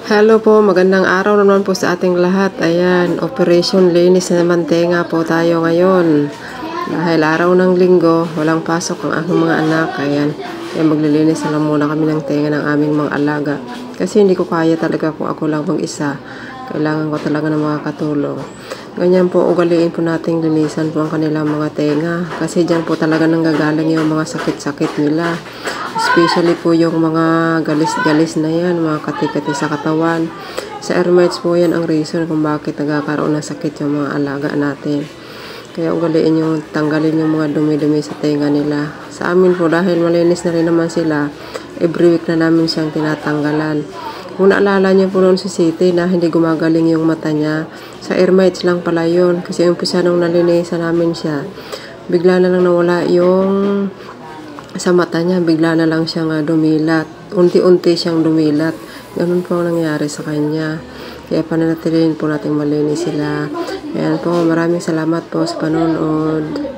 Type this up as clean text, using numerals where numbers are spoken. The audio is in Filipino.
Hello po, magandang araw naman po sa ating lahat. Ayan, Operation Linis na naman tenga po tayo ngayon. Dahil araw ng linggo, walang pasok ang aking mga anak. Ayan, maglilinis na lang muna kami ng tenga ng aming mga alaga. Kasi hindi ko kaya talaga kung ako lang mag-isa. Kailangan ko talaga ng mga katulong. Ganyan po, ugaliin po nating linisan po ang kanilang mga tenga. Kasi dyan po talaga nanggagaling yung mga sakit-sakit nila. Especially po yung mga galis-galis na yan, mga kati-kati sa katawan. Sa air mites po yan ang reason kung bakit nagkakaroon ng sakit yung mga alaga natin. Kaya ugaliin yung tanggalin yung mga dumi-dumi sa tenga nila. Sa amin po, dahil malinis na rin naman sila, every week na namin siyang tinatanggalan. Kung naalala niyo po noon sa city na hindi gumagaling yung mata niya, sa air mites lang pala yun. Kasi umpisa nung nalinisan namin siya, bigla na lang nawala yung sa mata niya, bigla na lang siyang dumilat. Unti-unti siyang dumilat. Ganun po ang nangyari sa kanya. Kaya pananatilihin po natin malinis sila. Ayan po, maraming salamat po sa panonood.